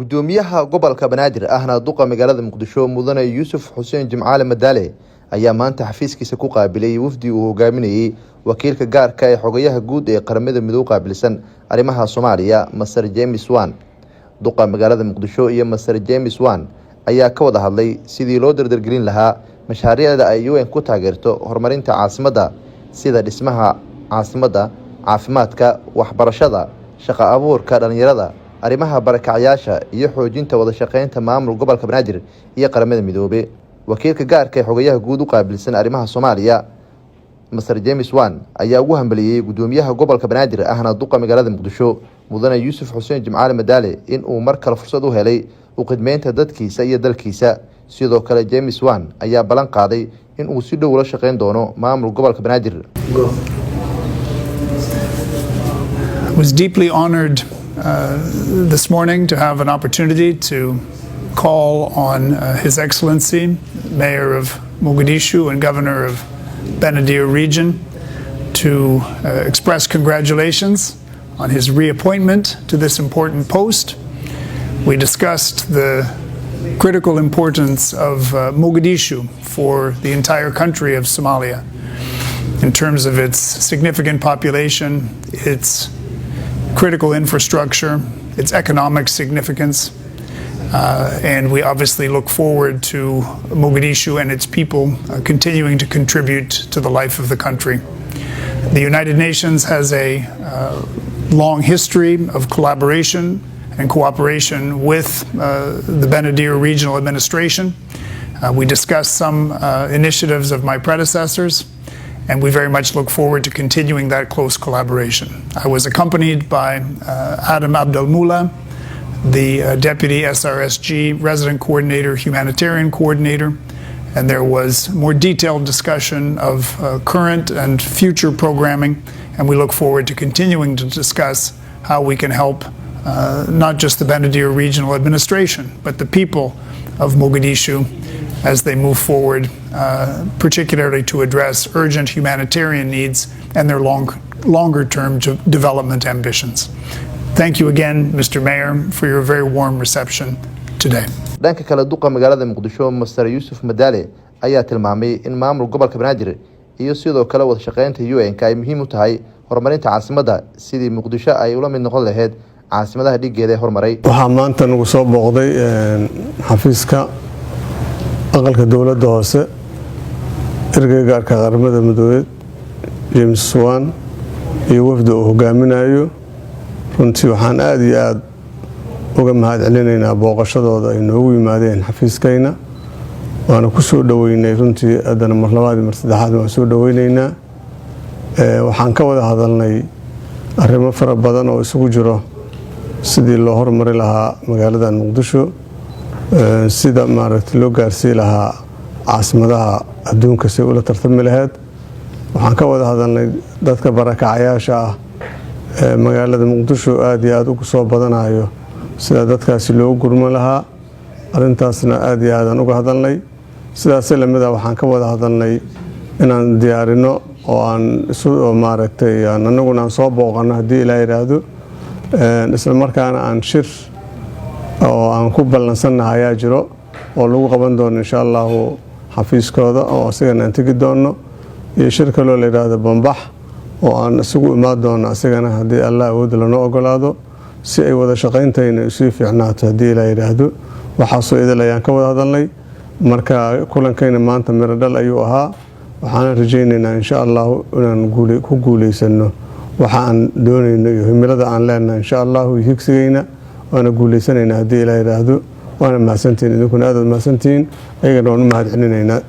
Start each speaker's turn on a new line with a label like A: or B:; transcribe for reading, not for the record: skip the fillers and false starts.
A: gudoomiyaha gobolka Banaadir ahna duqa magaalada Muqdisho mudane Yuusuf Xuseen Jimcaale Madaale ayaa maanta xafiiskiisa ku qaabilay wafdi uu hogaaminayay wakiilka gaarka ee xogayaha guud ee qaramada midowga qaabilsan arrimaha Soomaaliya Masar James Wan. Duqa magaalada Muqdisho iyo Masar James Wan ayaa ka wada hadlay sidii loo dardargelin lahaa mashaariicda ay UN ku taageerto horumarinta caasimadda sida dhismaha caasimadda, caafimaadka, waxbarashada, shaqo abuurka dhalinyarada, arrimaha barakacayaasha iyo xoojinta wada shaqeynta maamul gobolka Banaadir iyo qaramada midoobe. Wakiilka gaarka ee xogayaha guud u qaabilsan arrimaha Soomaaliya Masar James Wan ayaa ugu hambaliyay gudoomiyaha gobolka Banaadir ahna duqa magaalada Muqdisho mudane Yuusuf Xuseen Jimcaale Madaale in uu mar kale fursad u helay u khidmeynta dadkiisa iyo dalkiisa. Sidoo kale James Wan ayaa balan qaaday in uu si dhow ula shaqeyn doono maamul gobolka Banaadir.
B: I was deeply honored this morning to have an opportunity to call on His Excellency, Mayor of Mogadishu and Governor of Benadir Region, to express congratulations on his reappointment to this important post. We discussed the critical importance of Mogadishu for the entire country of Somalia in terms of its significant population, its critical infrastructure, its economic significance, and we obviously look forward to Mogadishu and its people continuing to contribute to the life of the country. The United Nations has a long history of collaboration and cooperation with the Benadir Regional Administration. We discussed some initiatives of my predecessors, and we very much look forward to continuing that close collaboration. I was accompanied by Adam Abdelmoula, the Deputy SRSG Resident Coordinator, Humanitarian Coordinator, and there was more detailed discussion of current and future programming, and we look forward to continuing to discuss how we can help not just the Benadir Regional Administration, but the people of Mogadishu as they move forward, particularly to address urgent humanitarian needs and their longer-term development ambitions. Thank you again, Mr. Mayor, for your very warm reception today.
A: Dhanka kale duqa magaalada Muqdisho Masar Yuusuf Madaale ayaa tilmaamay in maamul gobolka Banaadir iyo sidoo kale wada shaqeynta UN ay muhiim u tahay horumarinta caasimadda sidii Muqdisho ay ula mid noqon lahayd caasimadaha dhigeeda ee horumaray.
C: Waxaa maanta nagu soo booqday xafiiska aqalka dawladda hoose ergeyga gaarka qaramada midoobe James Wan iyo wafdi uu hogaaminayo. runtii waxaan aad iyo aad uga mahadcelinaynaa booqashadooda ay noogu yimaadeen xafiiskayna waana ku soo dhaweynay runtii adana mar labaad iyo mar saddexaad waan soo dhaweynaynaa. waxaan ka wada hadalnay arrimo fara badan oo isugu jiro sidii loo horumari lahaa magaalada Muqdisho, sida maaragtay loo gaarsiin lahaa caasimadaha adduunka si ula tartami lahayd. waxaan ka wada hadalnay dadka barakacayaasha ah magaalada Muqdisho aad iyo aad ugu soo badanayo sida dadkaasi loo gurman lahaa. arintaasna aad iyo aad aan uga hadalnay. sidaas la mid ah waxaan ka wada hadalnay inaan diyaarino oo aan isu maaragtay anaguna soo booqano hadii Ilaahay yiraahdo, isla markaana aan shir oo aan ku ballansanahay jiro oo lagu qaban doono insha Allah xafiiskooda oo asagana aan tagi doono iyo shir kale oo la yiraahdo Bambax oo aan isugu imaan doono asagana hadii Allah awood lana ogolaado si ay wada shaqeynteena isu fiicnaato hadii Ilaahay yiraahdo. waxa soo idlayaan ka wada hadalnay marka kulankayna maanta miro dhal ayuu ahaa. waxaan rajaynaynaa insha Allah inaan ku guuleysano waxa aan doonayno iyo himilada aan leenahay insha Allah higsigayna waana guuleysanayna hadii Ilaahay yiraahdo. waana mahadsantiin idinkuna aad mahadsantiin ayagana waan mahadcelinaynaa.